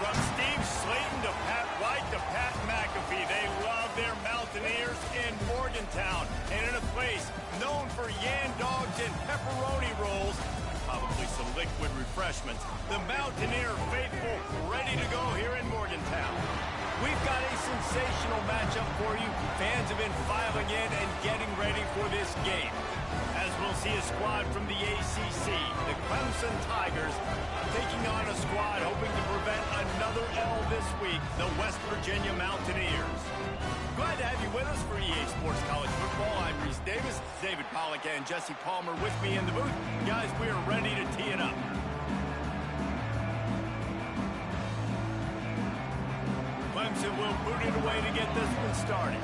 From Steve Slayton to Pat White to Pat McAfee, they love their Mountaineers in Morgantown. And in a place known for yan dogs and pepperoni rolls, probably some liquid refreshments, the Mountaineer faithful ready to go here in Morgantown. We've got a sensational matchup for you. Fans have been filing in and getting ready for this game. As we'll see a squad from the ACC, the Clemson Tigers, taking on a squad hoping to prevent another L this week, the West Virginia Mountaineers. Glad to have you with us for EA Sports College Football. I'm Reese Davis, David Pollack, and Jesse Palmer with me in the booth. Guys, we are ready to tee it up. Clemson will boot it away to get this one started.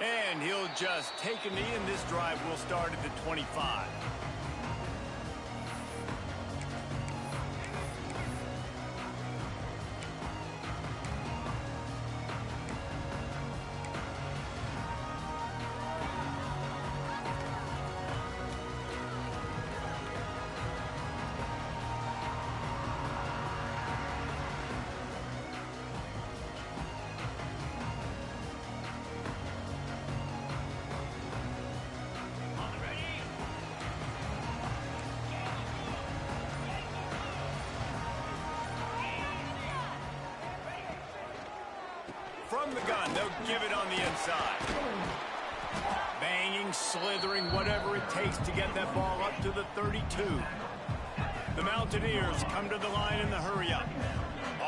And he'll just take a knee, and this drive will start at the 25. From the gun, they'll give it on the inside. Banging, slithering, whatever it takes to get that ball up to the 32. The Mountaineers come to the line in the hurry-up.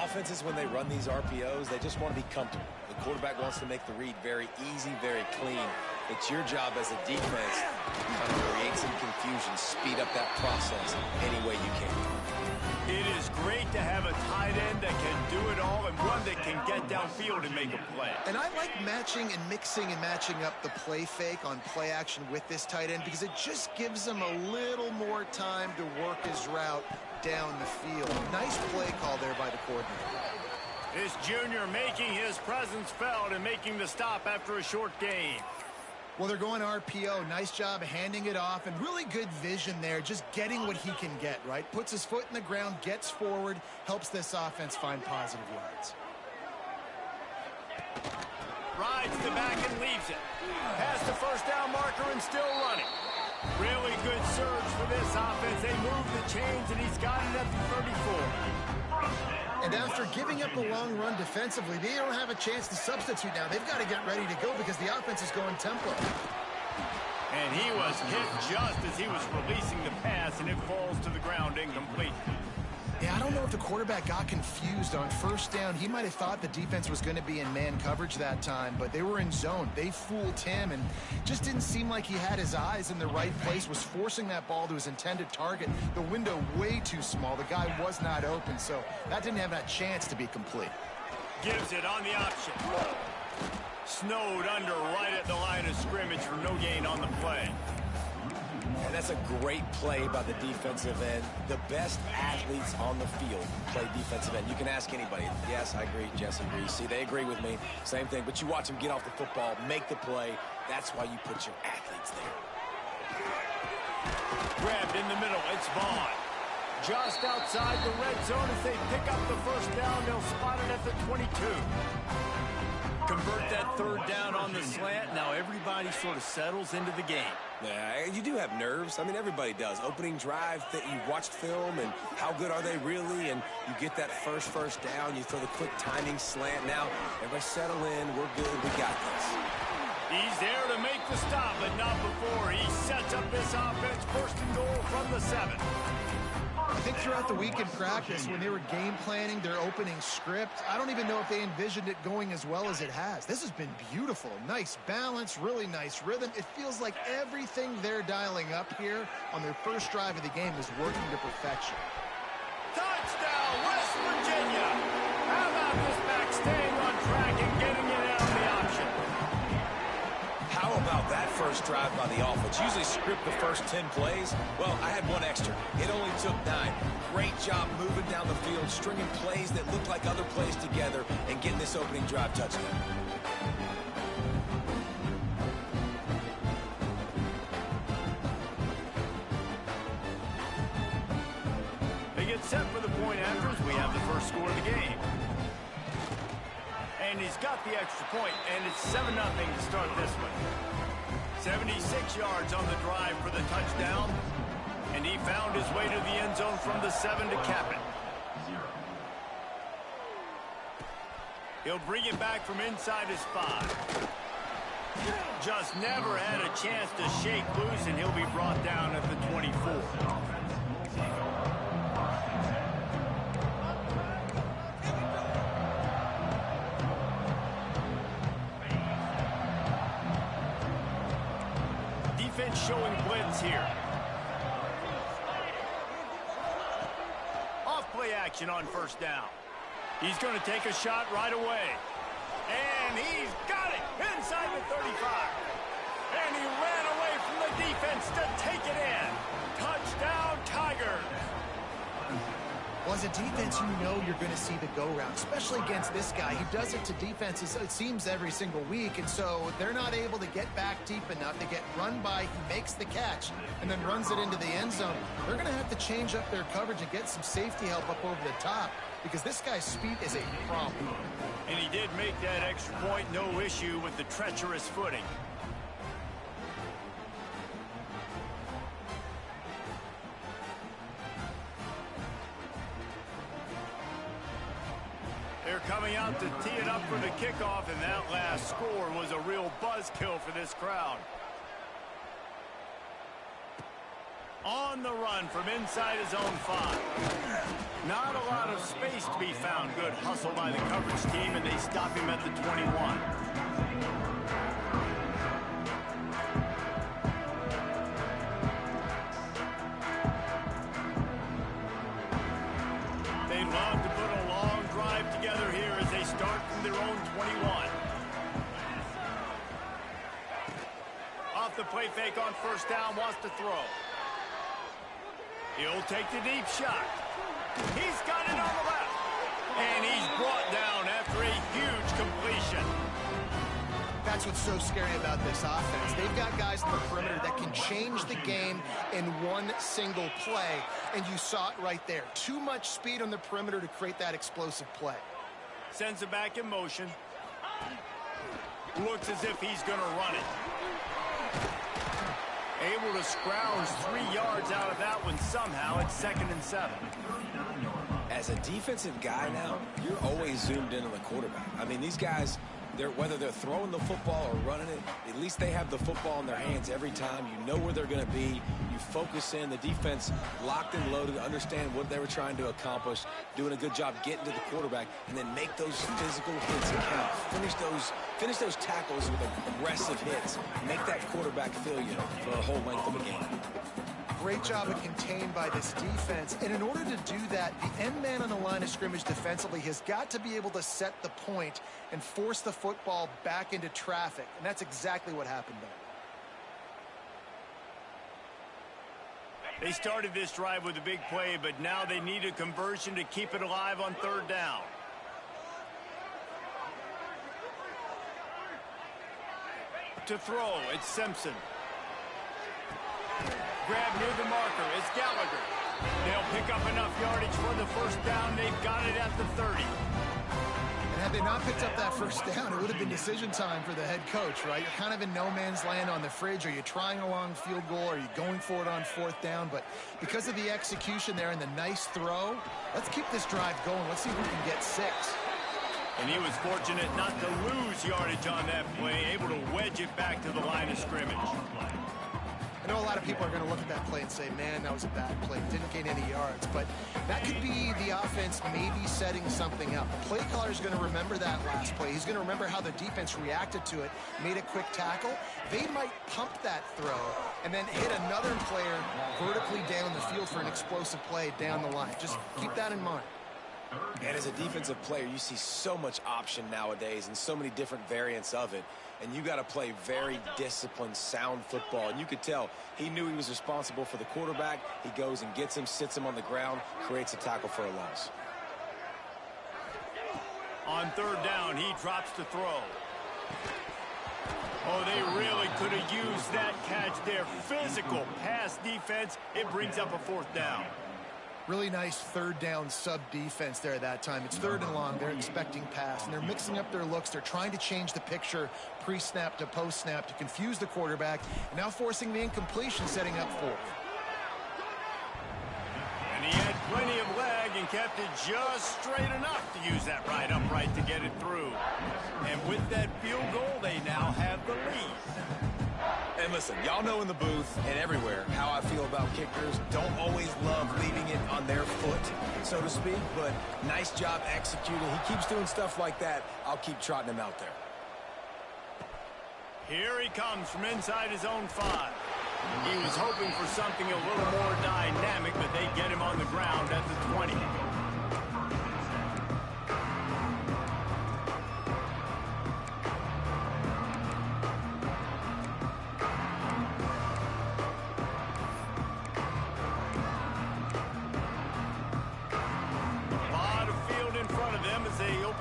Offenses, when they run these RPOs, they just want to be comfortable. The quarterback wants to make the read very easy, very clean. It's your job as a defense to kind of create some confusion, speed up that process any way you can. It is great to have a tight end that can do it all and one that can get downfield and make a play. And I like matching and mixing and matching up the play fake on play action with this tight end because it just gives him a little more time to work his route down the field. Nice play call there by the coordinator. This junior making his presence felt and making the stop after a short gain. Well, they're going RPO. Nice job handing it off, and really good vision there, just getting what he can get, right? Puts his foot in the ground, gets forward, helps this offense find positive yards. Rides the back and leaves it. Past the first down marker and still running. Really good surge for this offense. They move the chains, and he's got it at the 34. And after giving up a long run defensively, they don't have a chance to substitute now. They've got to get ready to go because the offense is going tempo. And he was hit just as he was releasing the pass, and it falls to the ground incomplete. Yeah, I don't know if the quarterback got confused on first down. He might have thought the defense was going to be in man coverage that time, but they were in zone. They fooled him and just didn't seem like he had his eyes in the right place, was forcing that ball to his intended target. The window way too small. The guy was not open, so that didn't have that chance to be complete. Gives it on the option. Snowed under right at the line of scrimmage for no gain on the play. And that's a great play by the defensive end. The best athletes on the field play defensive end. You can ask anybody. Yes, I agree, Jesse Reese. See, they agree with me. Same thing. But you watch them get off the football, make the play. That's why you put your athletes there. Grabbed in the middle. It's Vaughn. Just outside the red zone as they pick up the first down. They'll spot it at the 22. Convert that third down on the slant. Now everybody sort of settles into the game. Yeah, you do have nerves. I mean, everybody does. Opening drive, that you watched film, and how good are they really? And you get that first down. You throw the quick timing slant. Now, everybody settle in. We're good. We got this. He's there to make the stop, but not before. He sets up this offense first and goal from the 7. I think throughout the week in practice, when they were game planning their opening script, I don't even know if they envisioned it going as well as it has. This has been beautiful. Nice balance, really nice rhythm. It feels like everything they're dialing up here on their first drive of the game is working to perfection. Touchdown, West Virginia! How about this back staying on track and getting it out of the option? How about that first drive by the offense? Usually script the first 10 plays. Well, I had one extra. It only took 9. Great job moving down the field, stringing plays that look like other plays together, and getting this opening drive touchdown. Set for the point afters, we have the first score of the game. And he's got the extra point, and it's 7-0 to start this one. 76 yards on the drive for the touchdown, and he found his way to the end zone from the 7 to cap it. He'll bring it back from inside his 5. Just never had a chance to shake loose, and he'll be brought down at the 24. Defense showing blitz here. Off play action on first down. He's going to take a shot right away. And he's got it inside the 35. And he ran away from the defense to take it in. Touchdown, Tigers. Well, as a defense, you know you're going to see the go-round, especially against this guy. He does it to defenses, it seems, every single week, and so they're not able to get back deep enough. They get run by, he makes the catch, and then runs it into the end zone. They're going to have to change up their coverage and get some safety help up over the top, because this guy's speed is a problem. And he did make that extra point, no issue with the treacherous footing. They're coming out to tee it up for the kickoff, and that last score was a real buzzkill for this crowd. On the run from inside his own 5. Not a lot of space to be found. Good hustle by the coverage team, and they stop him at the 21. They love to put a long drive together here as they start from their own 21. Off the play fake on first down, wants to throw. He'll take the deep shot. He's got it on the left. And he's brought down after a huge completion. That's what's so scary about this offense. They've got guys on the perimeter that can change the game in one single play, and you saw it right there. Too much speed on the perimeter to create that explosive play. Sends it back in motion. Looks as if he's going to run it. Able to scrounge 3 yards out of that one somehow. It's 2nd and 7. As a defensive guy now, you're always zoomed in on the quarterback. I mean, these guys, whether they're throwing the football or running it, at least they have the football in their hands every time. You know where they're going to be. You focus in. The defense locked and loaded, understand what they were trying to accomplish, doing a good job getting to the quarterback, and then make those physical hits count. Finish those tackles with aggressive hits. Make that quarterback feel you for the whole length of the game. Great job of contained by this defense. And in order to do that, the end man on the line of scrimmage defensively has got to be able to set the point and force the football back into traffic. And that's exactly what happened there. They started this drive with a big play, but now they need a conversion to keep it alive on 3rd down. To throw, it's Simpson. Grab near the marker, it's Gallagher. They'll pick up enough yardage for the first down. They've got it at the 30. And had they not picked up that first down, it would have been decision time for the head coach, right? You're kind of in no man's land on the fridge. Are you trying a long field goal? Are you going for it on 4th down? But because of the execution there and the nice throw, let's keep this drive going. Let's see if we can get 6. And he was fortunate not to lose yardage on that play, able to wedge it back to the line of scrimmage. I know a lot of people are going to look at that play and say, man, that was a bad play. Didn't gain any yards. But that could be the offense maybe setting something up. The play caller is going to remember that last play. He's going to remember how the defense reacted to it, made a quick tackle. They might pump that throw and then hit another player vertically down the field for an explosive play down the line. Just keep that in mind. And as a defensive player, you see so much option nowadays and so many different variants of it. And you got to play very disciplined, sound football. And you could tell he knew he was responsible for the quarterback. He goes and gets him, sits him on the ground, creates a tackle for a loss. On 3rd down, he drops to throw. Oh, they really could have used that catch there. Physical pass defense. It brings up a 4th down. Really nice third down sub defense there that time. It's 3rd and long. They're expecting pass, and they're mixing up their looks. They're trying to change the picture pre-snap to post-snap to confuse the quarterback, and now forcing the incompletion, setting up 4th. And he had plenty of leg and kept it just straight enough to use that right upright to get it through. And with that field goal, they now have the lead. And listen, y'all know in the booth and everywhere how I feel about kickers. Don't always love leaving it on their foot, so to speak, but nice job executing. He keeps doing stuff like that. I'll keep trotting him out there. Here he comes from inside his own 5. He was hoping for something a little more dynamic, but they get him on the ground at the 20.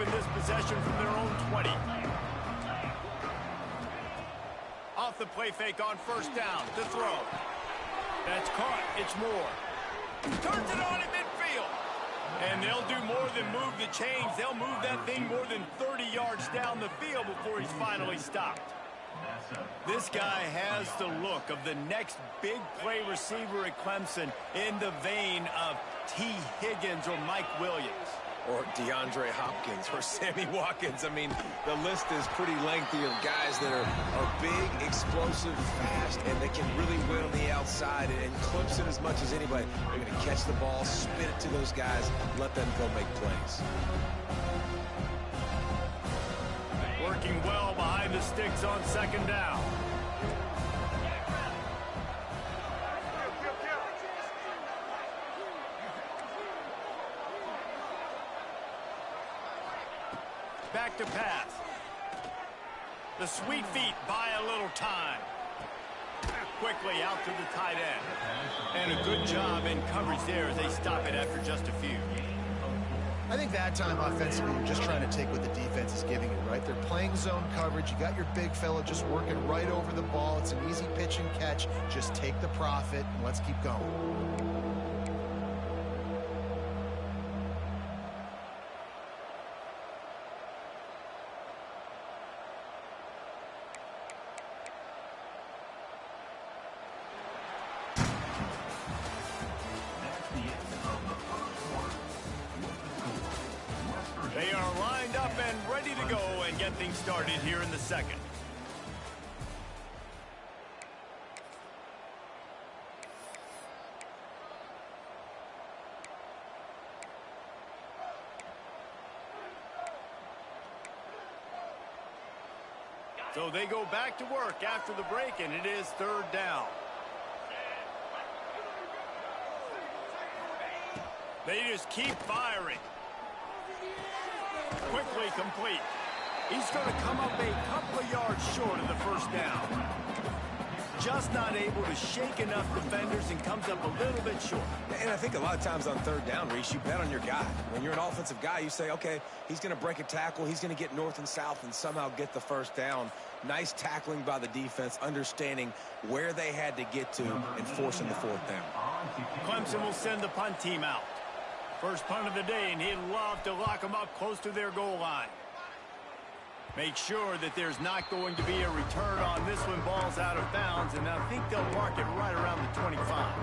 This possession from their own 20. Off the play fake on 1st down to throw. That's caught. It's Moore. Turns it on in midfield. And they'll do more than move the chains. They'll move that thing more than 30 yards down the field before he's finally stopped. This guy has the look of the next big play receiver at Clemson in the vein of T. Higgins or Mike Williams. Or DeAndre Hopkins or Sammy Watkins. I mean, the list is pretty lengthy of guys that are big, explosive, fast, and they can really win on the outside. And Clemson, as much as anybody, they're going to catch the ball, spin it to those guys, let them go make plays. Working well behind the sticks on 2nd down. Back to pass. The sweet feet buy a little time. Quickly out to the tight end. And a good job in coverage there as they stop it after just a few. I think that time offensively, you're just trying to take what the defense is giving you, right? They're playing zone coverage. You got your big fella just working right over the ball. It's an easy pitch and catch. Just take the profit and let's keep going. They are lined up and ready to go and get things started here in the 2nd. So they go back to work after the break, and it is 3rd down. They just keep firing. Quickly complete. He's going to come up a couple of yards short of the 1st down. Just not able to shake enough defenders and comes up a little bit short. And I think a lot of times on 3rd down, Reese, you bet on your guy. When you're an offensive guy, you say, okay, he's going to break a tackle. He's going to get north and south and somehow get the 1st down. Nice tackling by the defense, understanding where they had to get to and forcing the 4th down. Clemson will send the punt team out. First punt of the day, and he'd love to lock them up close to their goal line. Make sure that there's not going to be a return on this one. Ball's out of bounds, and I think they'll mark it right around the 25.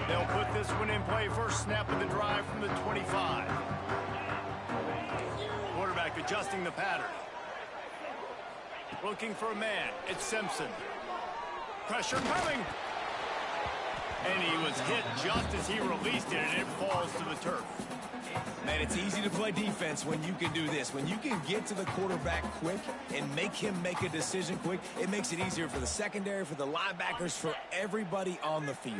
They'll put this one in play. First snap of the drive from the 25. Quarterback adjusting the pattern. Looking for a man. It's Simpson. Pressure coming. And he was hit just as he released it, and it falls to the turf. Man, it's easy to play defense when you can do this. When you can get to the quarterback quick and make him make a decision quick, it makes it easier for the secondary, for the linebackers, for everybody on the field.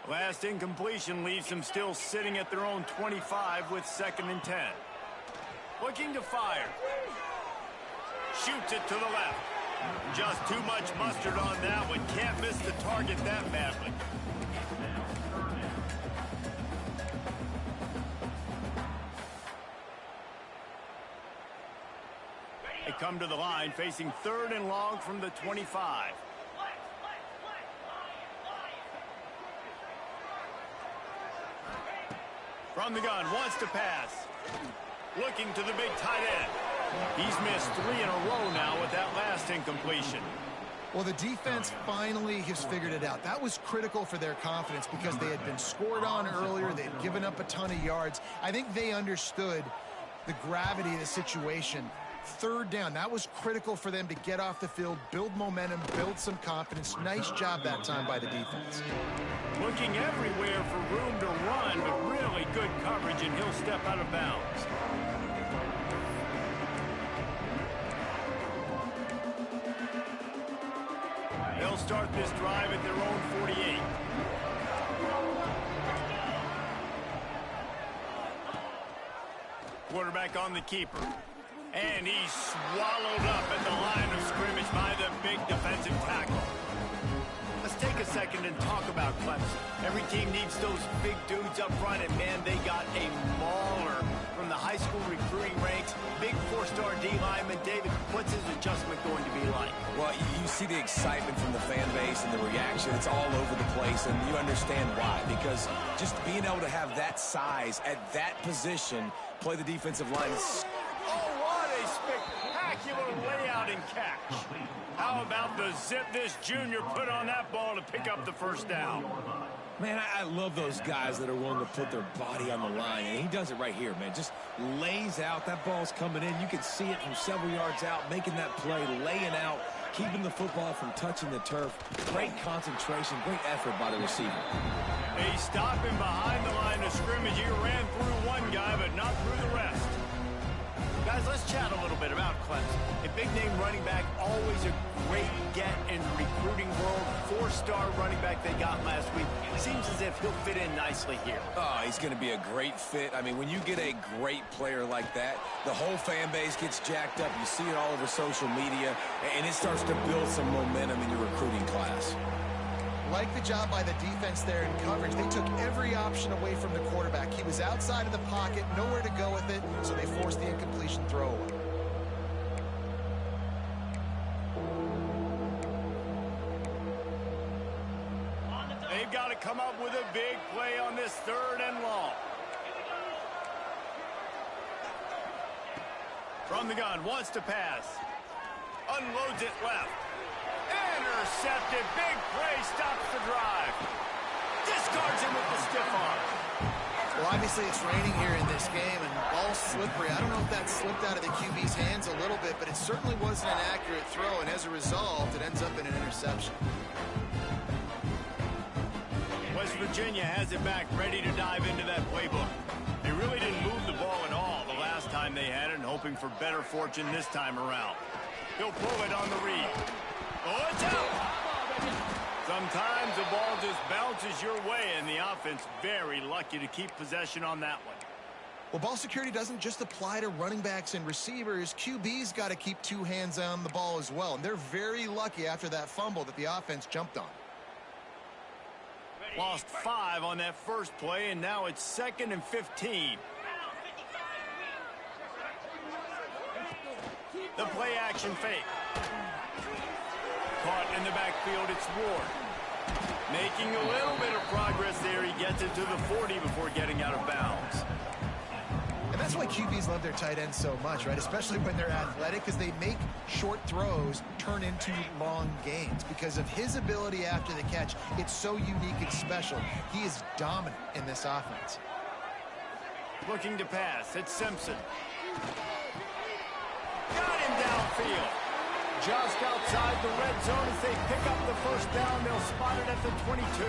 Last incompletion leaves them still sitting at their own 25 with 2nd and 10. Looking to fire. Shoots it to the left. Just too much mustard on that one. Can't miss the target that badly. They come to the line facing 3rd and long from the 25. From the gun, wants to pass. Looking to the big tight end. He's missed 3 in a row now with that last incompletion. Well, the defense finally has figured it out. That was critical for their confidence because they had been scored on earlier. They had given up a ton of yards. I think they understood the gravity of the situation. Third down, that was critical for them to get off the field, build momentum, build some confidence. Nice job that time by the defense. Looking everywhere for room to run, but really good coverage, and he'll step out of bounds. They'll start this drive at their own 48. Quarterback on the keeper. And he's swallowed up at the line of scrimmage by the big defensive tackle. Let's take a second and talk about Clemson. Every team needs those big dudes up front, and man, they got a mauler from the high school recruiting ranks. Big 4-star D lineman. David, what's his adjustment going to be like? Well, you see the excitement from the fan base and the reaction. It's all over the place, and you understand why. Because just being able to have that size at that position, play the defensive line is... Oh, what a spectacular layout and catch. How about the zip this junior put on that ball to pick up the first down? Man, I love those guys that are willing to put their body on the line, and he does it right here, man. Just lays out. That ball's coming in. You can see it from several yards out, making that play, laying out, keeping the football from touching the turf. Great concentration, great effort by the receiver. They stop him behind the line of scrimmage. He ran through one guy, but not through the rest. Guys, let's chat a little bit about Clemson. A big-name running back, always a great get in the recruiting world. 4-star running back they got last week. Seems as if he'll fit in nicely here. Oh, he's going to be a great fit. I mean, when you get a great player like that, the whole fan base gets jacked up. You see it all over social media, and it starts to build some momentum in your recruiting class. Like the job by the defense there in coverage. They took every option away from the quarterback. He was outside of the pocket, nowhere to go with it, so they forced the incompletion throw away. They've got to come up with a big play on this 3rd and long. From the gun, wants to pass. Unloads it left. Intercepted. Big play. Stops the drive. Discards him with the stiff arm. Well, obviously it's raining here in this game, and ball's slippery. I don't know if that slipped out of the QB's hands a little bit, but it certainly wasn't an accurate throw, and as a result, it ends up in an interception. West Virginia has it back, ready to dive into that playbook. They really didn't move the ball at all the last time they had it, and hoping for better fortune this time around. He'll pull it on the read. Oh, it's out! Sometimes the ball just bounces your way, and the offense very lucky to keep possession on that one. Well, ball security doesn't just apply to running backs and receivers. QB's got to keep 2 hands on the ball as well, and they're very lucky after that fumble that the offense jumped on. Lost 5 on that first play, and now it's 2nd and 15. The play action fake. Caught in the backfield, it's Ward. Making a little bit of progress there. He gets it to the 40 before getting out of bounds. And that's why QBs love their tight ends so much, right? Especially when they're athletic, because they make short throws turn into long gains. Because of his ability after the catch, it's so unique and special. He is dominant in this offense. Looking to pass, it's Simpson. Got him downfield. Just outside the red zone as they pick up the first down. They'll spot it at the 22.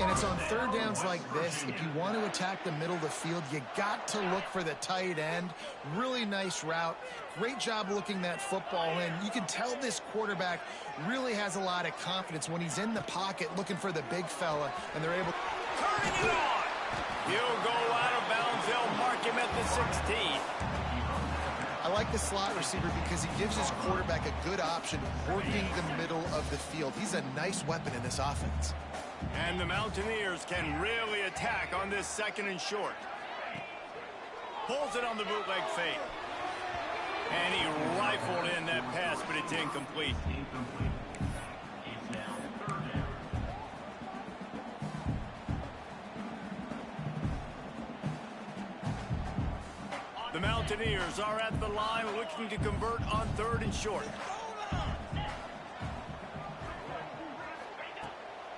And it's on 3rd downs like this. If you want to attack the middle of the field, you got to look for the tight end. Really nice route. Great job looking that football in. You can tell this quarterback really has a lot of confidence when he's in the pocket looking for the big fella, and they're able... Turning it on! He'll go out of bounds. They'll mark him at the 16. I like the slot receiver because he gives his quarterback a good option working the middle of the field. He's a nice weapon in this offense. And the Mountaineers can really attack on this 2nd and short. Pulls it on the bootleg fake. And he rifled in that pass, but it's incomplete. Mountaineers are at the line looking to convert on 3rd and short.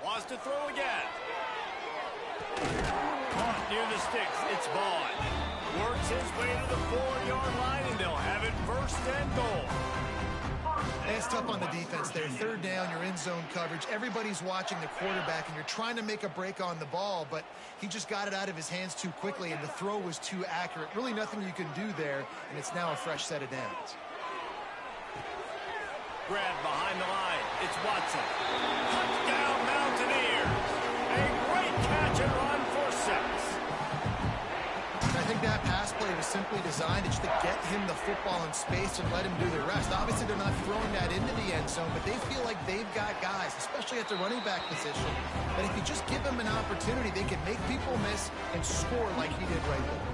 Wants to throw again. Caught near the sticks. It's Vaughn. Works his way to the 4-yard line, and they'll have it 1st and goal. It's tough on the defense there. 3rd down, you're in zone coverage. Everybody's watching the quarterback, and you're trying to make a break on the ball, but he just got it out of his hands too quickly, and the throw was too accurate. Really nothing you can do there, and it's now a fresh set of downs. Grab behind the line. It's Watson. Touchdown, Mountaineers. A great catch and run for 6. I think that pass play was simply designed just to get him the football in space and let him do the rest. Obviously, they're not throwing that into the end zone, but they feel like they've got guys, especially at the running back position, that if you just give them an opportunity, they can make people miss and score like he did right there.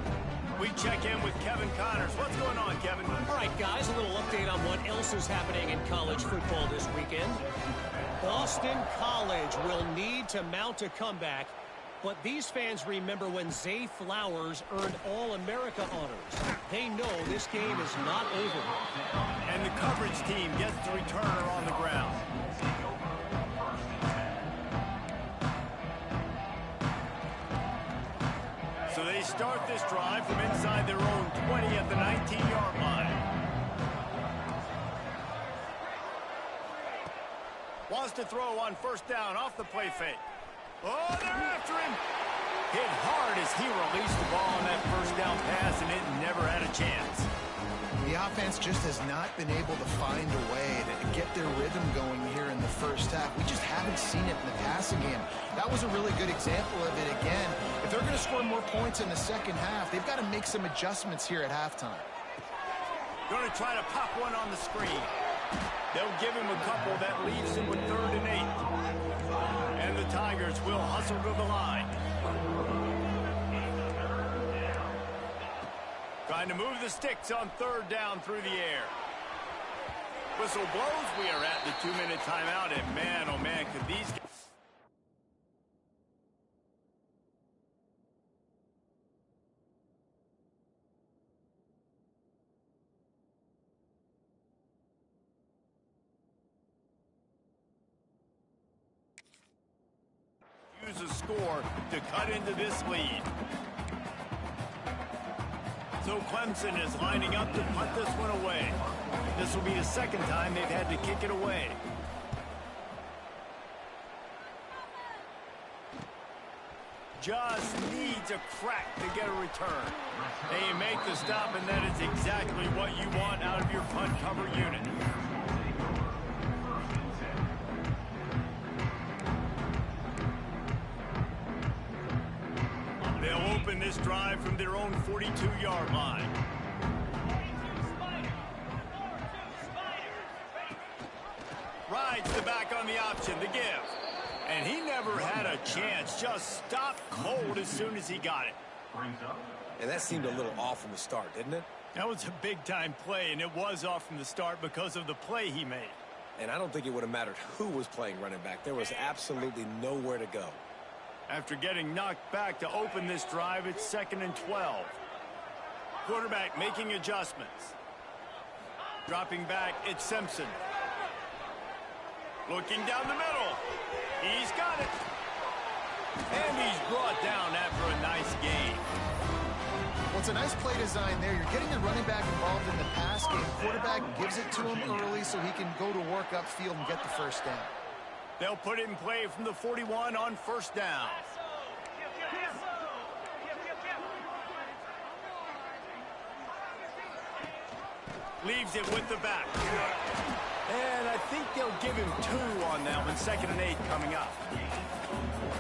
We check in with Kevin Connors. What's going on, Kevin? All right, guys, a little update on what else is happening in college football this weekend. Boston College will need to mount a comeback, but these fans remember when Zay Flowers earned All-America honors. They know this game is not over. And the coverage team gets the returner on the ground. So they start this drive from inside their own 20 at the 19-yard line. Wants to throw on 1st down off the play fake. Oh, they're after him. Hit hard as he released the ball on that 1st down pass, and it never had a chance. The offense just has not been able to find a way to get their rhythm going here in the 1st half. We just haven't seen it in the passing game. That was a really good example of it again. If they're going to score more points in the 2nd half, they've got to make some adjustments here at halftime. Going to try to pop one on the screen. They'll give him a couple. That leaves him with 3rd and 8. And the Tigers will hustle to the line. Trying to move the sticks on 3rd down through the air. Whistle blows. We are at the 2-minute timeout. And man, oh man, could these guys... use a score to cut into this lead. So Clemson is lining up to punt this one away. This will be the 2nd time they've had to kick it away. Just needs a crack to get a return. They make the stop, and that is exactly what you want out of your punt cover unit. They'll open this drive from their own 42-yard line. Rides the back on the option, the give. And he never had a chance, just stopped cold as soon as he got it. And that seemed a little off from the start, didn't it? That was a big-time play, and it was off from the start because of the play he made. And I don't think it would have mattered who was playing running back. There was absolutely nowhere to go. After getting knocked back to open this drive, it's 2nd and 12. Quarterback making adjustments. Dropping back, it's Simpson. Looking down the middle. He's got it. And he's brought down after a nice gain. Well, it's a nice play design there. You're getting the running back involved in the pass game. Quarterback gives it to him early so he can go to work upfield and get the 1st down. They'll put it in play from the 41 on 1st down. Leaves it with the back. And I think they'll give him 2 on that one. 2nd and 8 coming up.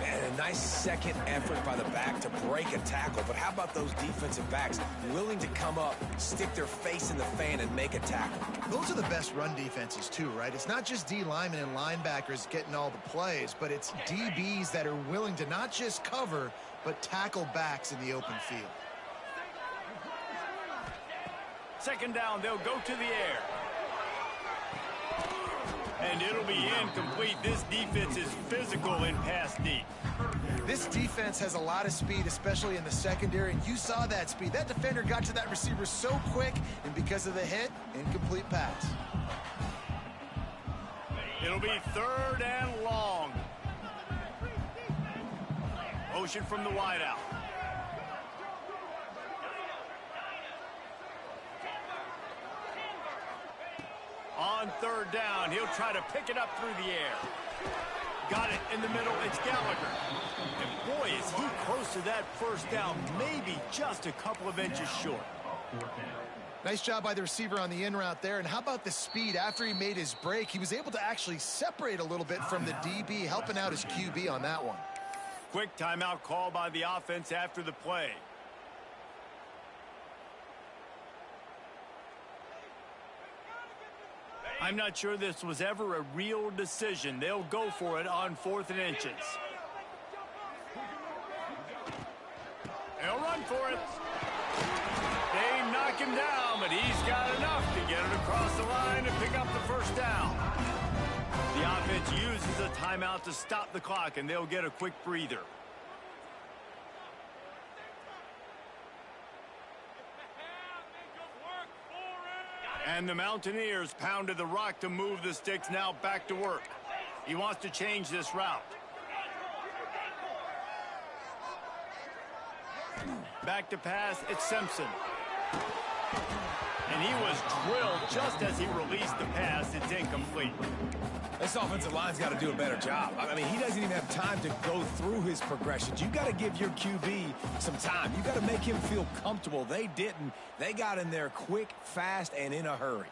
And a nice second effort by the back to break a tackle. But how about those defensive backs willing to come up, stick their face in the fan, and make a tackle? Those are the best run defenses, too, right? It's not just D linemen and linebackers getting all the plays, but it's DBs that are willing to not just cover, but tackle backs in the open field. 2nd down, they'll go to the air. And it'll be incomplete. This defense is physical in pass deep. This defense has a lot of speed, especially in the secondary, and you saw that speed. That defender got to that receiver so quick, and because of the hit, incomplete pass. It'll be 3rd and long. Motion from the wideout. On 3rd down, he'll try to pick it up through the air. Got it in the middle. It's Gallagher. And boy, is he close to that 1st down. Maybe just a couple of inches short. Nice job by the receiver on the in route there. And how about the speed? After he made his break, he was able to actually separate a little bit from the DB, helping out his QB on that one. Quick timeout call by the offense after the play. I'm not sure this was ever a real decision. They'll go for it on 4th and inches. They'll run for it. They knock him down, but he's got enough to get it across the line and pick up the 1st down. The offense uses a timeout to stop the clock, and they'll get a quick breather. And the Mountaineers pounded the rock to move the sticks, now back to work. He wants to change this route. Back to pass, it's Simpson. And he was drilled just as he released the pass. It's incomplete. This offensive line's got to do a better job. I mean, he doesn't even have time to go through his progressions. You got to give your QB some time. You got to make him feel comfortable. They didn't. They got in there quick, fast, and in a hurry.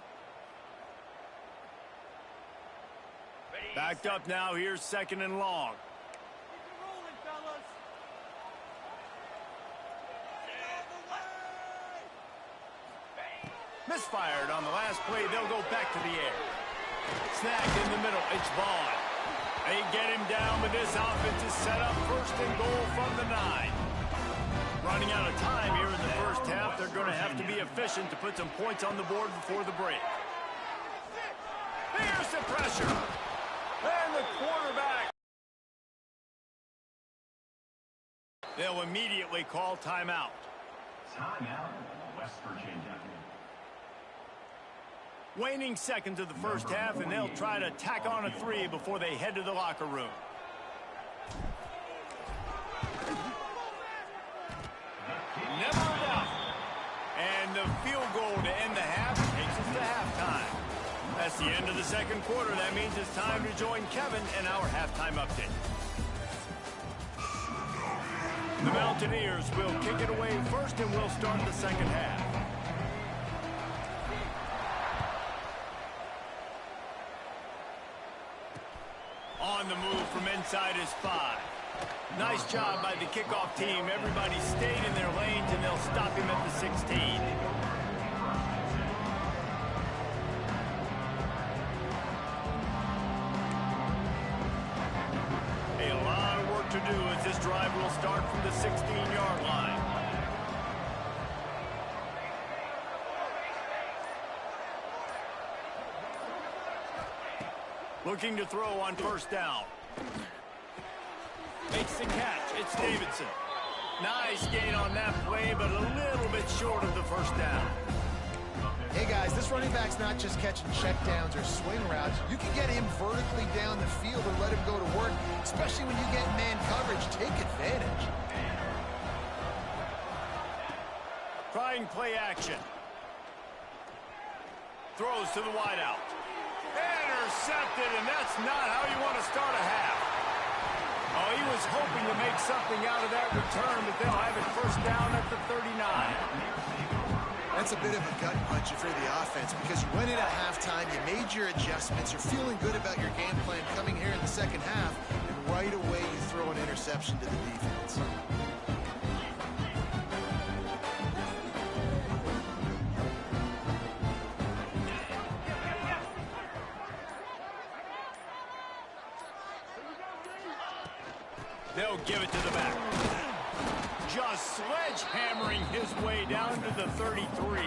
Backed up now. Here's 2nd and long. Misfired on the last play. They'll go back to the air. Snagged in the middle. It's Vaughn. They get him down, but this offense is set up 1st and goal from the 9. Running out of time here in the 1st half. They're going to have to be efficient to put some points on the board before the break. Here's the pressure. And the quarterback. They'll immediately call timeout. Timeout, West Virginia. Waning seconds of the 1st half, and they'll try to tack on a 3 before they head to the locker room. Never enough. And the field goal to end the half takes us to halftime. That's the end of the 2nd quarter. That means it's time to join Kevin in our halftime update. The Mountaineers will kick it away first, and we'll start the 2nd half. On the move from inside his 5. Nice job by the kickoff team. Everybody stayed in their lanes, and they'll stop him at the 16. A lot of work to do as this drive will start from the 16-yard line. Looking to throw on 1st down. Makes the catch. It's Davidson. Nice gain on that play, but a little bit short of the 1st down. Hey, guys, this running back's not just catching checkdowns or swing routes. You can get him vertically down the field and let him go to work, especially when you get man coverage. Take advantage. Trying play action. Throws to the wideout. Intercepted, and that's not how you want to start a half. Oh, he was hoping to make something out of that return, but they'll have it 1st down at the 39. That's a bit of a gut punch for the offense because you went in at halftime, you made your adjustments, you're feeling good about your game plan coming here in the 2nd half, and right away you throw an interception to the defense. They'll give it to the back. Just sledgehammering his way down to the 33.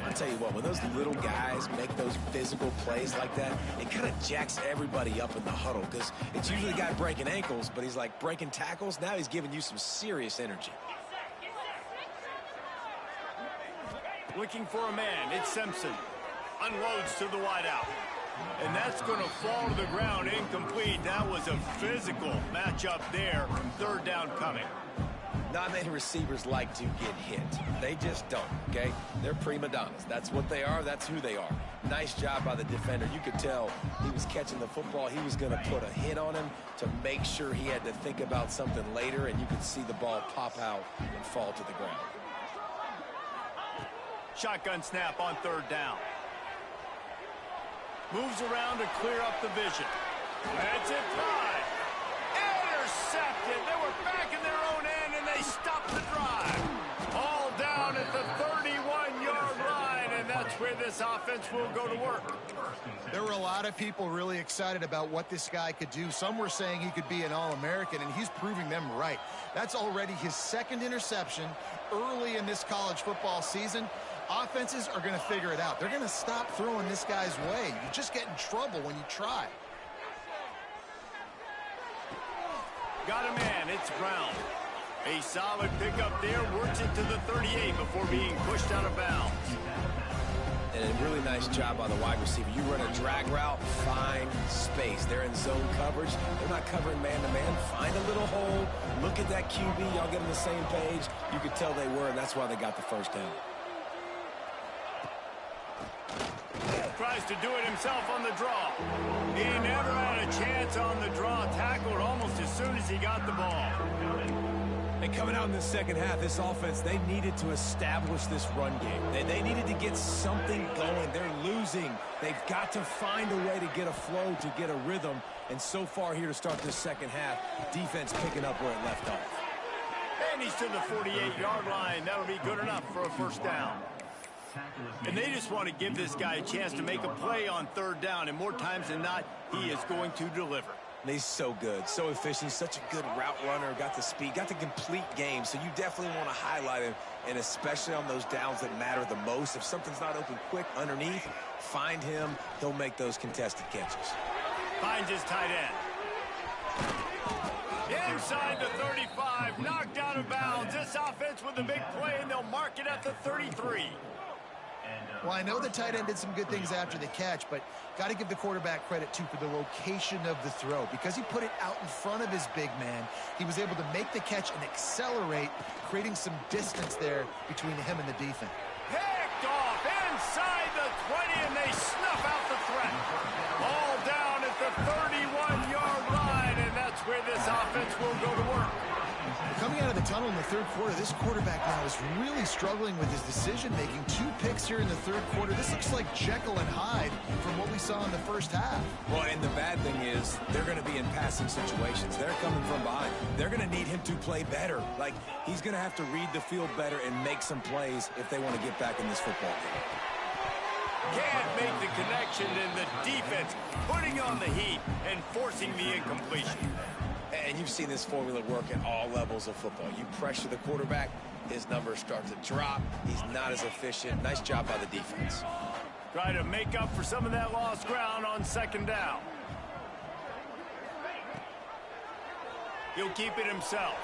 I'll tell you what, when those little guys make those physical plays like that, it kind of jacks everybody up in the huddle because it's usually the guy breaking ankles, but he's like breaking tackles. Now he's giving you some serious energy. Looking for a man, it's Simpson. Unloads to the wideout. And that's going to fall to the ground incomplete. That was a physical matchup there. Third down coming. Not many receivers like to get hit. They just don't, okay? They're prima donnas. That's what they are. That's who they are. Nice job by the defender. You could tell he was catching the football. He was going to put a hit on him to make sure he had to think about something later, and you could see the ball pop out and fall to the ground. Shotgun snap on third down. Moves around to clear up the vision. That's it, drive. Intercepted. They were back in their own end, and they stopped the drive. All down at the 31-yard line, and that's where this offense will go to work. There were a lot of people really excited about what this guy could do. Some were saying he could be an All-American, and he's proving them right. That's already his second interception early in this college football season. Offenses are going to figure it out. They're going to stop throwing this guy's way. You just get in trouble when you try. Got a man. It's Brown. A solid pickup there. Works it to the 38 before being pushed out of bounds. And a really nice job by the wide receiver. You run a drag route, find space. They're in zone coverage. They're not covering man-to-man. Find a little hole. Look at that QB. Y'all get on the same page. You could tell they were, and that's why they got the first down. Tries to do it himself on the draw. He never had a chance on the draw. Tackled almost as soon as he got the ball. And coming out in the second half, this offense, they needed to establish this run game. They needed to get something going. They're losing. They've got to find a way to get a flow, to get a rhythm. And so far here to start this second half, defense picking up where it left off. And he's to the 48-yard line. That'll be good enough for a first down. And they just want to give this guy a chance to make a play on third down. And more times than not, he is going to deliver. And he's so good, so efficient, such a good route runner, got the speed, got the complete game. So you definitely want to highlight him, and especially on those downs that matter the most. If something's not open quick underneath, find him. He'll make those contested catches. Finds his tight end. Inside the 35, knocked out of bounds. This offense with a big play, and they'll mark it at the 33. Well, I know the tight end did some good things after the catch, but got to give the quarterback credit, too, for the location of the throw. Because he put it out in front of his big man, he was able to make the catch and accelerate, creating some distance there between him and the defense. Picked off inside the 20, and they snuff out the threat. All down at the 31-yard line, and that's where this offense will go to work. Coming out of the tunnel in the third quarter, this quarterback now is really struggling with his decision-making. 2 picks here in the third quarter. This looks like Jekyll and Hyde from what we saw in the first half. Well, and the bad thing is they're going to be in passing situations. They're coming from behind. They're going to need him to play better. Like, he's going to have to read the field better and make some plays if they want to get back in this football game. Can't make the connection, and the defense putting on the heat and forcing the incompletion. And you've seen this formula work at all levels of football. You pressure the quarterback, his numbers start to drop. He's not as efficient. Nice job by the defense. Try to make up for some of that lost ground on second down. He'll keep it himself.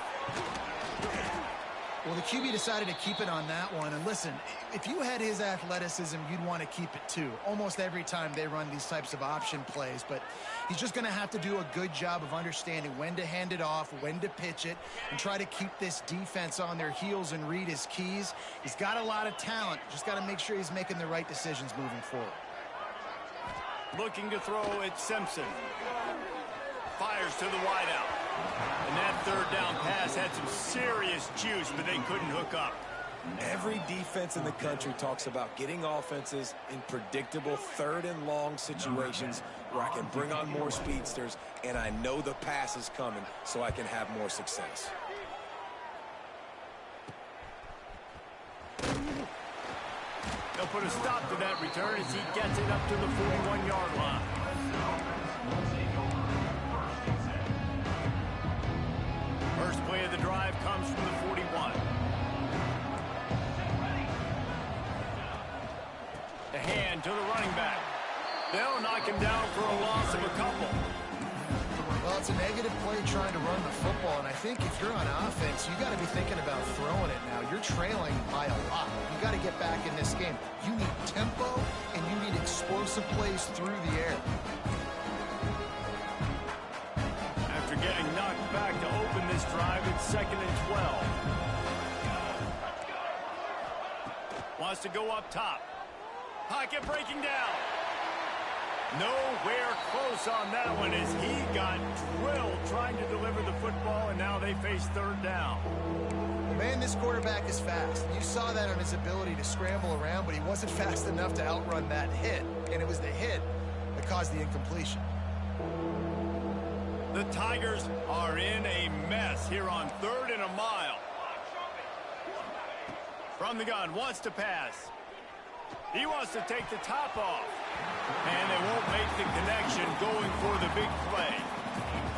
Well, the QB decided to keep it on that one. And listen, if you had his athleticism, you'd want to keep it too. Almost every time they run these types of option plays. But he's just going to have to do a good job of understanding when to hand it off, when to pitch it, and try to keep this defense on their heels and read his keys. He's got a lot of talent. Just got to make sure he's making the right decisions moving forward. Looking to throw at Simpson. Fires to the wideout. And that third down pass had some serious juice, but they couldn't hook up. Every defense in the country talks about getting offenses in predictable third and long situations where I can bring on more speedsters and I know the pass is coming so I can have more success. They'll put a stop to that return as he gets it up to the 41-yard line. First play of the drive comes from the 41. back. They'll knock him down for a loss of a couple. Well, it's a negative play trying to run the football, and I think if you're on offense, you got to be thinking about throwing it now. You're trailing by a lot. You got to get back in this game. You need tempo, and you need explosive plays through the air. After getting knocked back to open this drive, it's 2nd and 12. Wants to go up top. Pocket breaking down. Nowhere close on that one as he got drilled trying to deliver the football, and now they face 3rd down. Man, this quarterback is fast. You saw that on his ability to scramble around, but he wasn't fast enough to outrun that hit, and it was the hit that caused the incompletion. The Tigers are in a mess here on 3rd and a mile. From the gun, wants to pass. He wants to take the top off. And they won't make the connection going for the big play.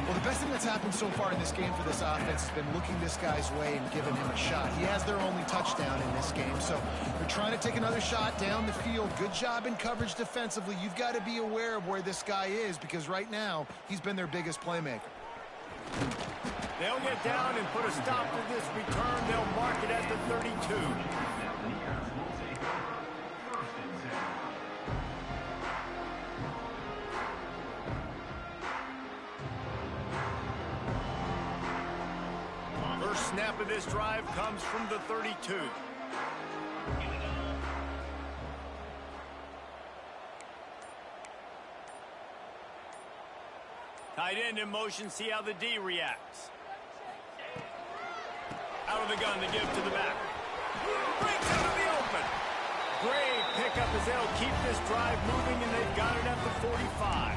Well, the best thing that's happened so far in this game for this offense has been looking this guy's way and giving him a shot. He has their only touchdown in this game, so they're trying to take another shot down the field. Good job in coverage defensively. You've got to be aware of where this guy is because right now he's been their biggest playmaker. They'll get down and put a stop to this return. They'll mark it at the 32. First snap of this drive comes from the 32. Tight end in motion, see how the D reacts. Out of the gun to give to the back. Breaks out of the open. Great pickup as they'll keep this drive moving, and they've got it at the 45.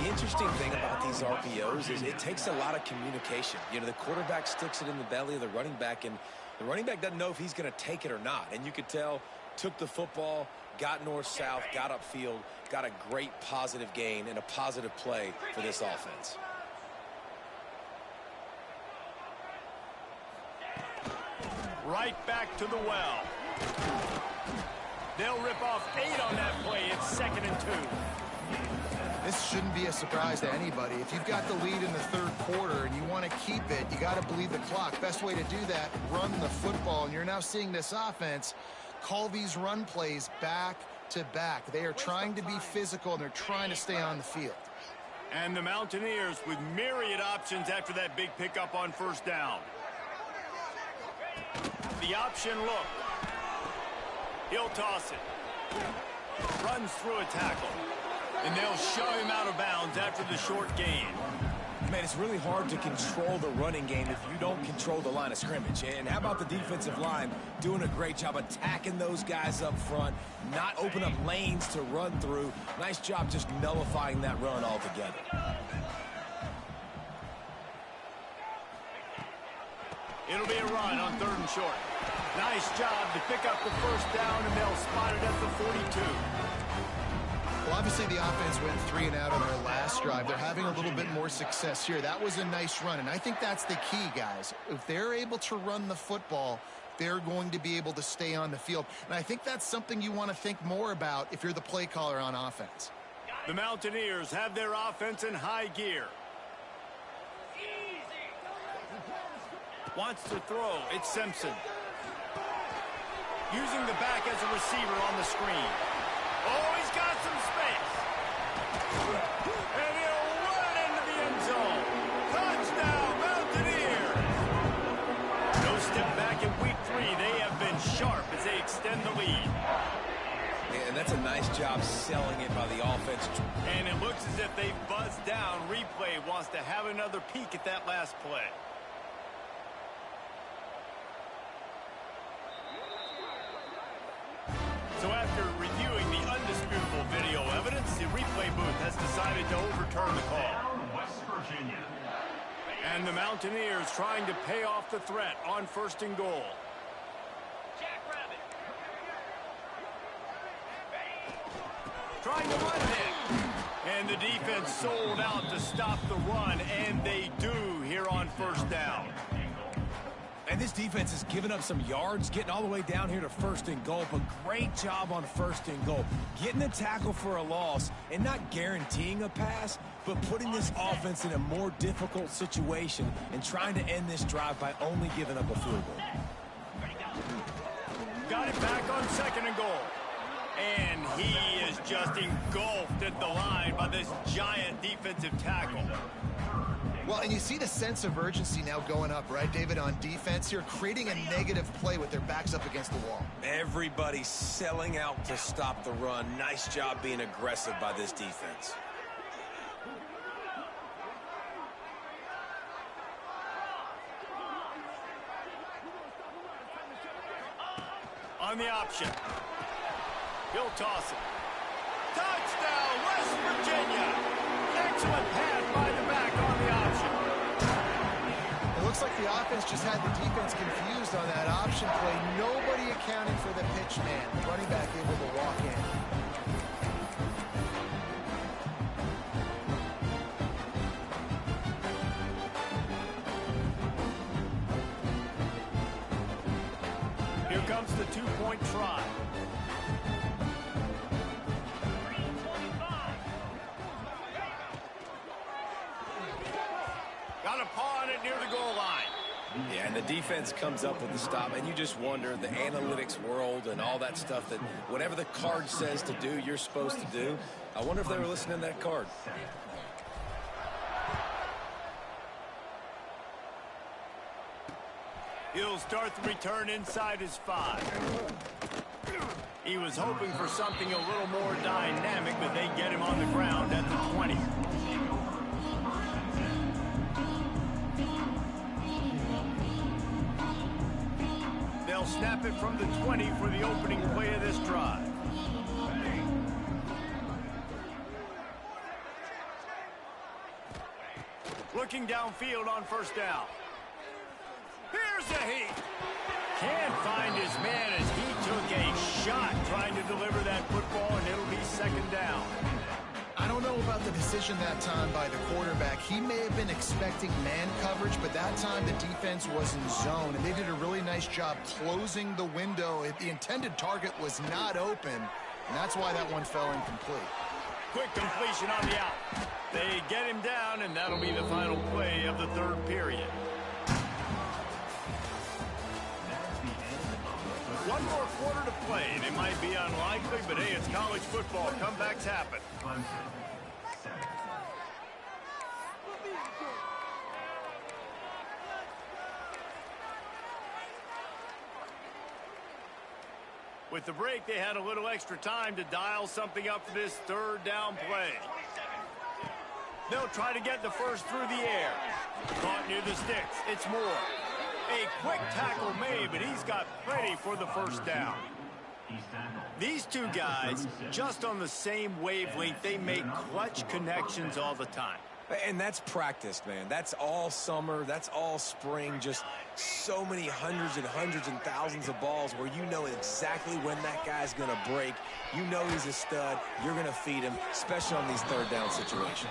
The interesting thing about these RPOs is it takes a lot of communication. You know, the quarterback sticks it in the belly of the running back, and the running back doesn't know if he's going to take it or not. And you could tell, took the football, got north-south, got upfield, got a great positive gain and a positive play for this offense. Right back to the well. They'll rip off 8 on that play. It's 2nd and 2. This shouldn't be a surprise to anybody. If you've got the lead in the 3rd quarter and you want to keep it, you got to bleed the clock. Best way to do that, run the football. And you're now seeing this offense call these run plays back to back. They are trying to be physical, and they're trying to stay on the field. And the Mountaineers with myriad options after that big pickup on 1st down. The option look. He'll toss it. Runs through a tackle. And they'll shove him out of bounds after the short gain. Man, it's really hard to control the running game if you don't control the line of scrimmage. And how about the defensive line doing a great job attacking those guys up front, not open up lanes to run through. Nice job just nullifying that run altogether. It'll be a run on 3rd and short. Nice job to pick up the 1st down, and they'll spot it at the 42. Well, obviously the offense went 3 and out on their last drive. They're having a little bit more success here. That was a nice run, and I think that's the key, guys. If they're able to run the football, they're going to be able to stay on the field. And I think that's something you want to think more about if you're the play caller on offense. The Mountaineers have their offense in high gear. Wants to throw. It's Simpson. Using the back as a receiver on the screen. Oh, he's got some space. And he'll run into the end zone. Touchdown, Mountaineers. No step back in week 3. They have been sharp as they extend the lead. Yeah, and that's a nice job selling it by the offense. And it looks as if they've buzzed down. Replay wants to have another peek at that last play. So after reviewing the undisputable video evidence, the replay booth has decided to overturn the call. West Virginia. And the Mountaineers trying to pay off the threat on 1st and goal. Trying to run it. And the defense sold out to stop the run, and they do here on 1st down. And this defense has given up some yards, getting all the way down here to 1st and goal, but great job on 1st and goal. Getting the tackle for a loss and not guaranteeing a pass, but putting this offense in a more difficult situation and trying to end this drive by only giving up a field goal. Got it back on 2nd and goal. And he is just engulfed at the line by this giant defensive tackle. Well, and you see the sense of urgency now going up, right, David, on defense here, creating a negative play with their backs up against the wall. Everybody's selling out to stop the run. Nice job being aggressive by this defense. On the option. He'll toss it. Touchdown, West Virginia. Excellent pass by the back on the option. It looks like the offense just had the defense confused on that option play. Nobody accounted for the pitch man. The running back able to walk in. Here comes the 2-point try. Got a paw on it near the goal line. Yeah, and the defense comes up with the stop, and you just wonder, the analytics world and all that stuff, that whatever the card says to do, you're supposed to do. I wonder if they were listening to that card. He'll start the return inside his 5. He was hoping for something a little more dynamic, but they get him on the ground at the 20. They'll snap it from the 20 for the opening play of this drive. Looking downfield on 1st down. Here's a heat. Can't find his man as he took a shot trying to deliver that football, and it'll be 2nd down. I don't know about the decision that time by the quarterback. He may have been expecting man coverage, but that time the defense was in zone, and they did a really nice job closing the window. The intended target was not open, and that's why that one fell incomplete. Quick completion on the out. They get him down, and that'll be the final play of the 3rd period. One more quarter to play, and it might be unlikely, but hey, it's college football. Comebacks happen. With the break, they had a little extra time to dial something up for this 3rd down play. They'll try to get the first through the air. Caught near the sticks. It's Moore. A quick tackle made, but he's got plenty for the 1st down. These two guys, just on the same wavelength, they make clutch connections all the time. And that's practice, man. That's all summer. That's all spring. Just so many hundreds and thousands of balls where you know exactly when that guy's going to break. You know he's a stud. You're going to feed him, especially on these 3rd down situations.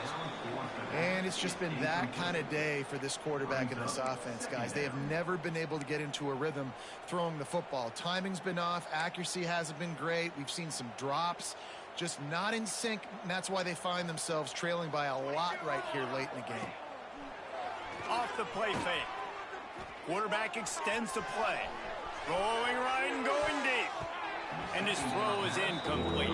And it's just been that kind of day for this quarterback and this offense, guys. They have never been able to get into a rhythm throwing the football. Timing's been off. Accuracy hasn't been great. We've seen some drops. Just not in sync, and that's why they find themselves trailing by a lot right here late in the game. Off the play fake. Quarterback extends the play. Rolling right and going deep. And his throw is incomplete.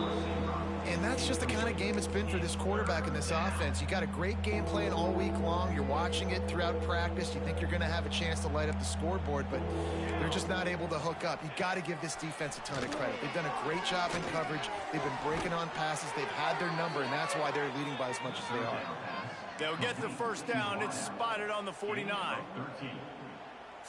And that's just the kind of game it's been for this quarterback and this offense. You got a great game plan all week long. You're watching it throughout practice. You think you're going to have a chance to light up the scoreboard, but they're just not able to hook up. You got to give this defense a ton of credit. They've done a great job in coverage. They've been breaking on passes. They've had their number, and that's why they're leading by as much as they are. They'll get the 1st down. It's spotted on the 49.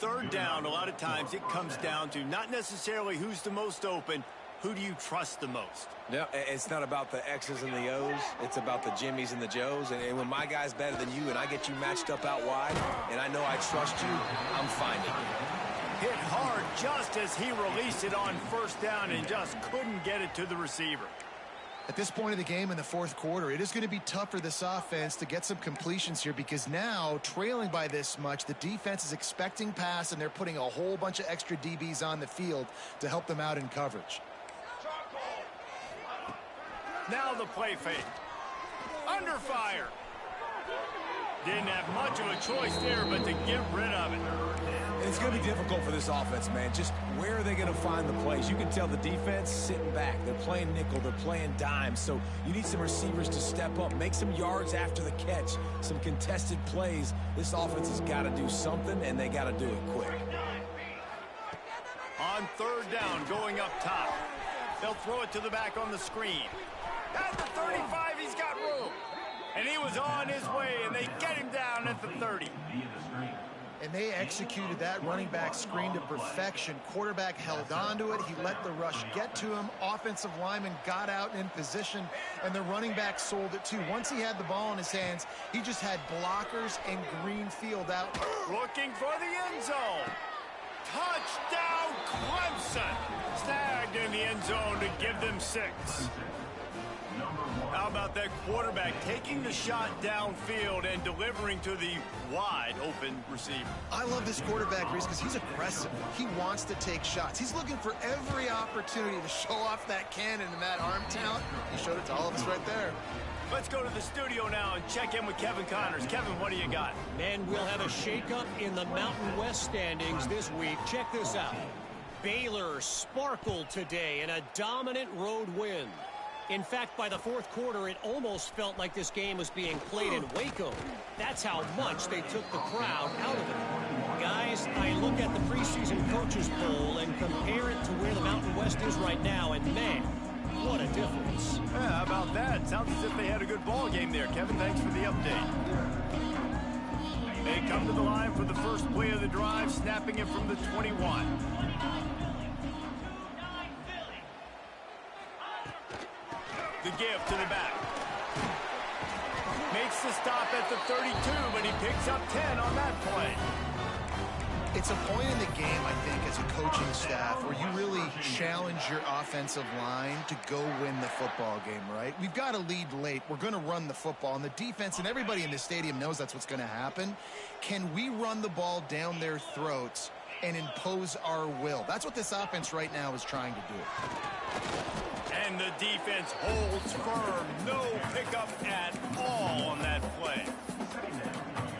3rd down, a lot of times it comes down to not necessarily who's the most open, who do you trust the most? No, it's not about the X's and the O's. It's about the Jimmys and the Joes. And when my guy's better than you and I get you matched up out wide and I know I trust you, I'm finding you. Hit hard just as he released it on 1st down and just couldn't get it to the receiver. At this point of the game in the fourth quarter, it is going to be tough for this offense to get some completions here because now, trailing by this much, the defense is expecting pass, and they're putting a whole bunch of extra DBs on the field to help them out in coverage. Now the play fake. Under fire. Didn't have much of a choice there, but to get rid of it. It's going to be difficult for this offense, man. Just where are they going to find the plays? You can tell the defense sitting back. They're playing nickel. They're playing dime. So you need some receivers to step up, make some yards after the catch, some contested plays. This offense has got to do something, and they got to do it quick. On third down, going up top. They'll throw it to the back on the screen. At the 35, he's got room. And he was on his way, and they get him down at the 30. And they executed that running back screen to perfection. Quarterback held on to it. He let the rush get to him. Offensive lineman got out in position, and the running back sold it too. Once he had the ball in his hands, he just had blockers and green field out. Looking for the end zone. Touchdown, Clemson. Snagged in the end zone to give them 6. How about that quarterback taking the shot downfield and delivering to the wide open receiver? I love this quarterback, Reese, because he's aggressive. He wants to take shots. He's looking for every opportunity to show off that cannon and that arm talent. He showed it to all of us right there. Let's go to the studio now and check in with Kevin Connors. Kevin, what do you got? Man, we'll have a shakeup in the Mountain West standings this week. Check this out. Baylor sparkled today in a dominant road win. In fact, by the fourth quarter, it almost felt like this game was being played in Waco. That's how much they took the crowd out of it. Guys, I look at the preseason coaches poll and compare it to where the Mountain West is right now, and man, what a difference. Yeah, how about that? Sounds as if they had a good ball game there. Kevin, thanks for the update. They come to the line for the first play of the drive, snapping it from the 21. The give to the back. Makes the stop at the 32, but he picks up 10 on that play. It's a point in the game, I think, as a coaching staff where you really challenge your offensive line to go win the football game, right? We've got to lead late. We're going to run the football, and the defense and everybody in the stadium knows that's what's going to happen. Can we run the ball down their throats and impose our will? That's what this offense right now is trying to do. And the defense holds firm. No pickup at all on that play.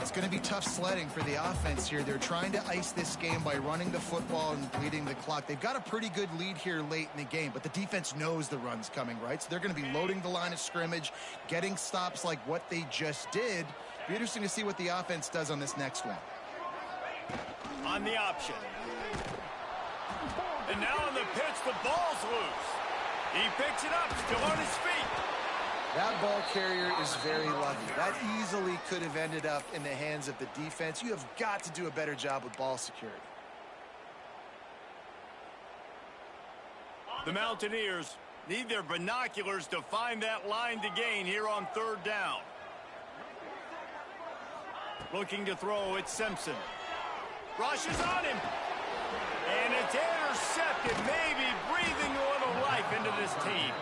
It's going to be tough sledding for the offense here. They're trying to ice this game by running the football and bleeding the clock. They've got a pretty good lead here late in the game, but the defense knows the run's coming, right? So they're going to be loading the line of scrimmage, getting stops like what they just did. Be interesting to see what the offense does on this next one. On the option. And now on the pitch, the ball's loose. He picks it up, still on his feet. That ball carrier is very lucky. That easily could have ended up in the hands of the defense. You have got to do a better job with ball security. The Mountaineers need their binoculars to find that line to gain here on third down. Looking to throw, it's Simpson. Rushes on him. And it's intercepted, maybe breathing a little life into this team.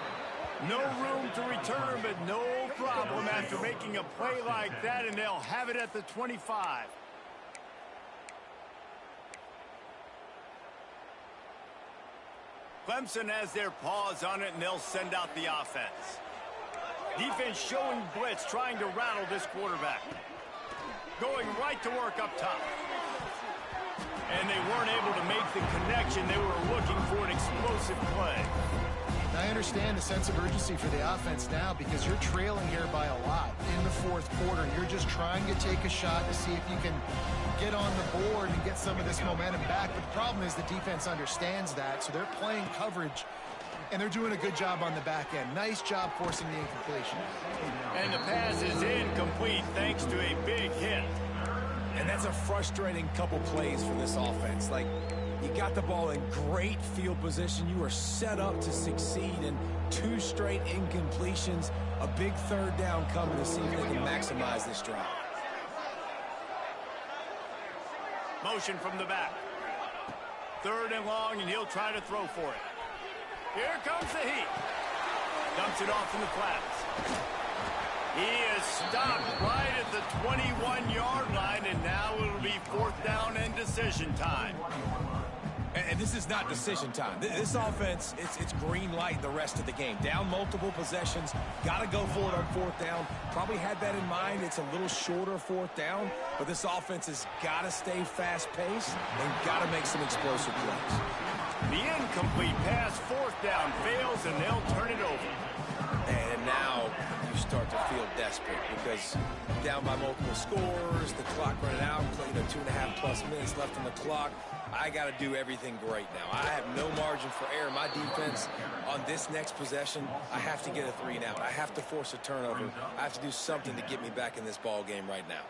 No room to return, but no problem after making a play like that, and they'll have it at the 25. Clemson has their paws on it, and they'll send out the offense. Defense showing blitz, trying to rattle this quarterback. Going right to work up top. And they weren't able to make the connection. They were looking for an explosive play. I understand the sense of urgency for the offense now because you're trailing here by a lot in the fourth quarter. You're just trying to take a shot to see if you can get on the board and get some of this momentum back. But the problem is the defense understands that, so they're playing coverage, and they're doing a good job on the back end. Nice job forcing the incompletion. And the pass is incomplete thanks to a big hit. And that's a frustrating couple plays for this offense. Like, you got the ball in great field position. You are set up to succeed, and 2 straight incompletions. A big third down coming to see if they can maximize this drive. Motion from the back. 3rd and long, and he'll try to throw for it. Here comes the heat. Dumps it off in the flats. He is stopped right at the 21-yard line, and now it'll be 4th down and decision time. And this is not decision time. This offense, it's green light the rest of the game. Down multiple possessions, got to go for it on 4th down. Probably had that in mind. It's a little shorter 4th down, but this offense has got to stay fast-paced and got to make some explosive plays. The incomplete pass, 4th down, fails, and they'll turn it over. And now you start to feel desperate because down by multiple scores, the clock running out, 2.5+ minutes left on the clock. I got to do everything great now. I have no margin for error. My defense on this next possession, I have to get a 3-and-out. I have to force a turnover. I have to do something to get me back in this ball game right now.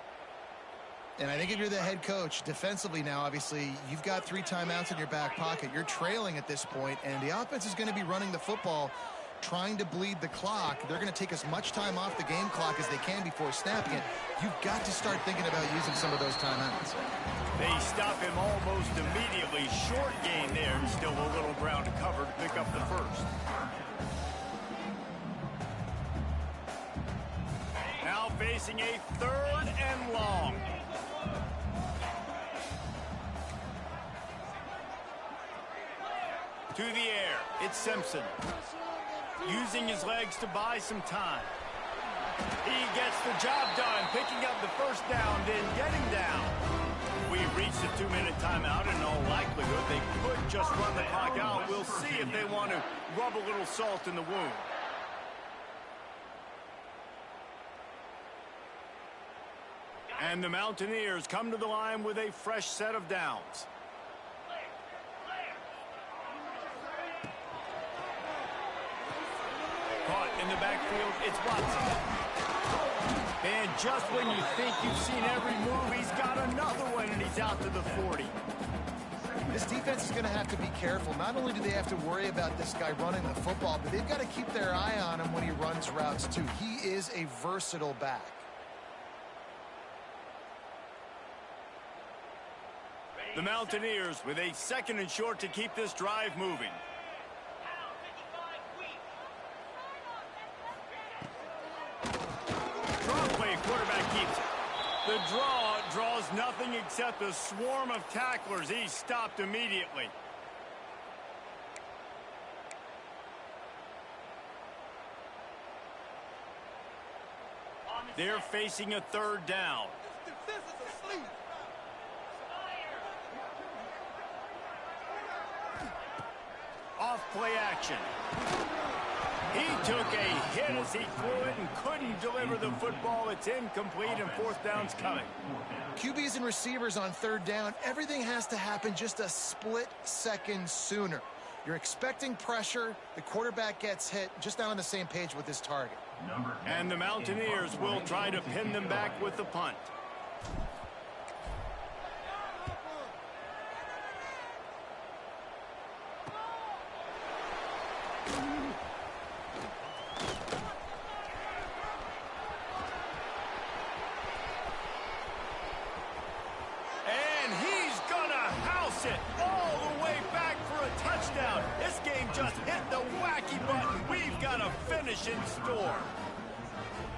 And I think if you're the head coach, defensively now, obviously, you've got 3 timeouts in your back pocket. You're trailing at this point, and the offense is going to be running the football, trying to bleed the clock. They're going to take as much time off the game clock as they can before snapping it. You've got to start thinking about using some of those timeouts. They stop him almost immediately. Short gain there, and still a little ground to cover to pick up the first. Now facing a 3rd and long. To the air, it's Simpson. Using his legs to buy some time. He gets the job done, picking up the 1st down, then getting down. We've reached the 2-minute timeout, and in all likelihood, they could just run the clock out. We'll see if they want to rub a little salt in the wound. And the Mountaineers come to the line with a fresh set of downs. Caught in the backfield, it's Watson. And just when you think you've seen every move, he's got another one, and he's out to the 40. This defense is going to have to be careful. Not only do they have to worry about this guy running the football, but they've got to keep their eye on him when he runs routes, too. He is a versatile back. The Mountaineers with a 2nd and short to keep this drive moving. Draw play, quarterback keeps it. The draw draws nothing except a swarm of tacklers. He's stopped immediately. They're facing a 3rd down. Off play action. He took a hit as he threw it and couldn't deliver the football. It's incomplete, and 4th down's coming. QBs and receivers on 3rd down, everything has to happen just a split second sooner. You're expecting pressure. The quarterback gets hit. Just not on the same page with his target. And the Mountaineers will try to pin them back with the punt. In store.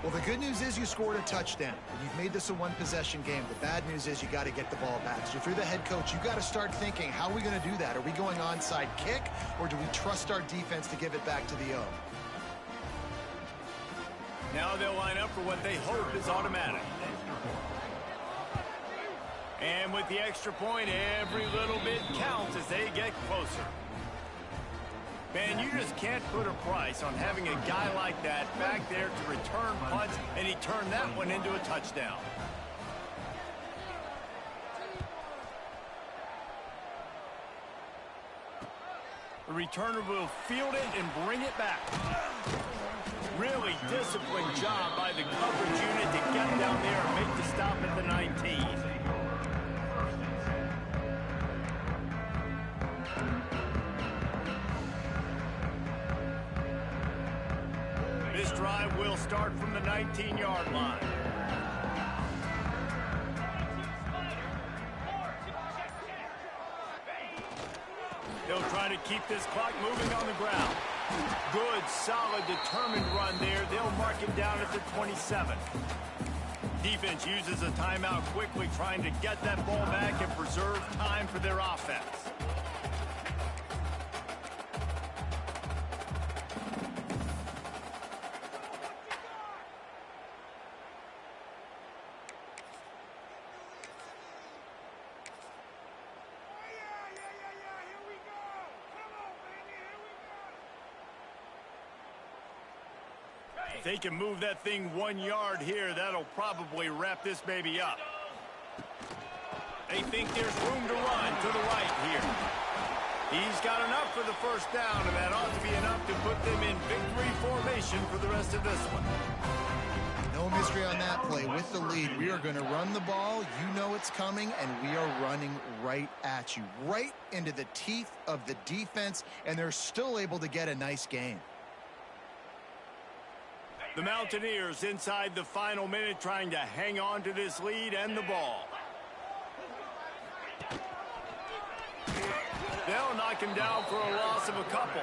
Well, the good news is you scored a touchdown. You've made this a 1-possession game. The bad news is you got to get the ball back. So if you're the head coach, you got to start thinking, how are we going to do that? Are we going onside kick, or do we trust our defense to give it back to the O? Now they'll line up for what they hope is automatic. And with the extra point, every little bit counts as they get closer. Man, you just can't put a price on having a guy like that back there to return punts, and he turned that one into a touchdown. The returner will field it and bring it back. Really disciplined job by the coverage unit to get down there and make the stop at the 19. This drive will start from the 19-yard line. They'll try to keep this clock moving on the ground. Good, solid, determined run there. They'll mark him down at the 27. Defense uses a timeout quickly, trying to get that ball back and preserve time for their offense. If they can move that thing 1 yard here, that'll probably wrap this baby up. They think there's room to run to the right here. He's got enough for the first down, and that ought to be enough to put them in victory formation for the rest of this one. No mystery on that play. With the lead, we are going to run the ball. You know it's coming, and we are running right at you, right into the teeth of the defense, and they're still able to get a nice gain. The Mountaineers inside the final minute trying to hang on to this lead and the ball. They'll knock him down for a loss of a couple.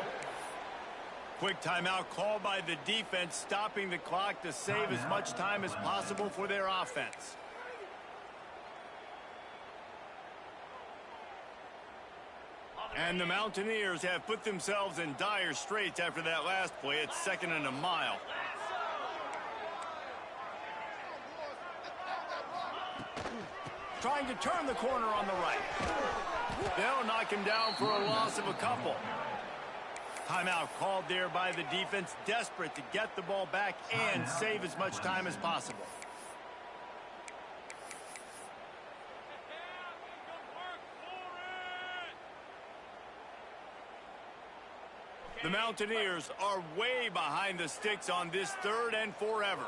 Quick timeout called by the defense, stopping the clock to save as much time as possible for their offense. And the Mountaineers have put themselves in dire straits after that last play. It's 2nd and a mile. Trying to turn the corner on the right. They'll knock him down for a loss of a couple. Timeout called there by the defense, desperate to get the ball back and save as much time as possible. The Mountaineers are way behind the sticks on this 3rd and forever.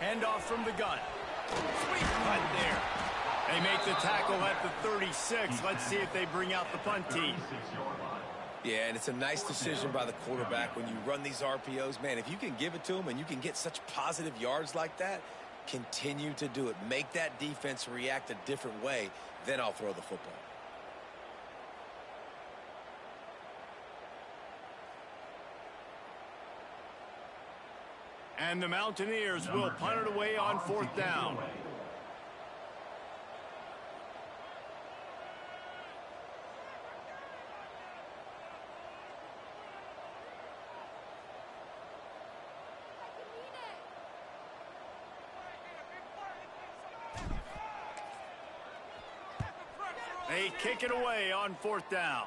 Handoff from the gun. Sweet cut there. They make the tackle at the 36. Let's see if they bring out the punt team. Yeah, and it's a nice decision by the quarterback when you run these RPOs. Man, if you can give it to them and you can get such positive yards like that, continue to do it. Make that defense react a different way, then I'll throw the football. And the Mountaineers will punt it away on 4th down. They kick it away on 4th down.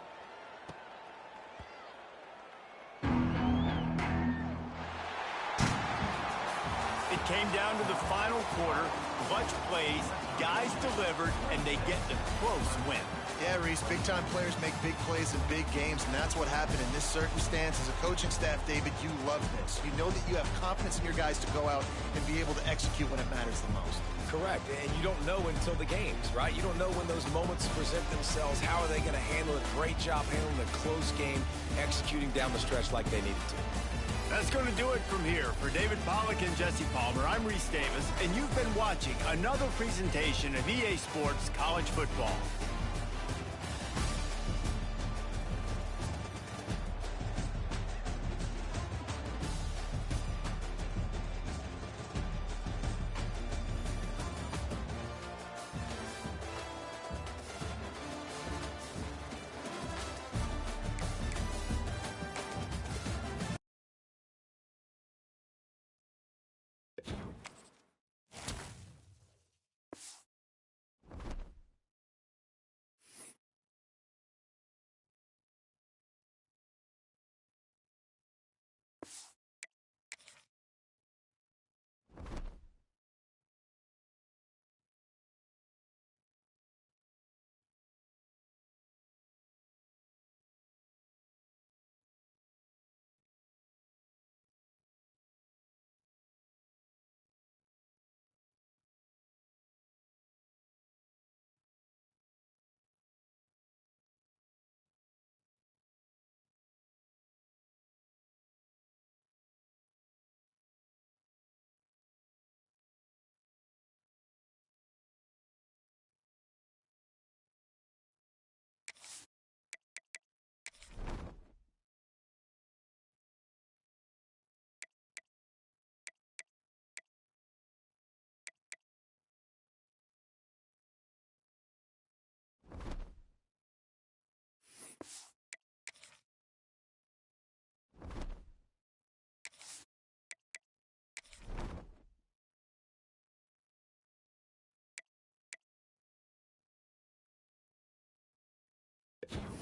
It came down to the final quarter. Clutch plays, guys delivered, and they get the close win. Yeah, Reese, big-time players make big plays in big games, and that's what happened in this circumstance. As a coaching staff, David, you love this. You know that you have confidence in your guys to go out and be able to execute when it matters the most. Correct, and you don't know until the games, right? You don't know when those moments present themselves. How are they going to handle it? Great job handling a close game, executing down the stretch like they needed to. That's going to do it from here. For David Pollack and Jesse Palmer, I'm Reese Davis, and you've been watching another presentation of EA Sports College Football. it.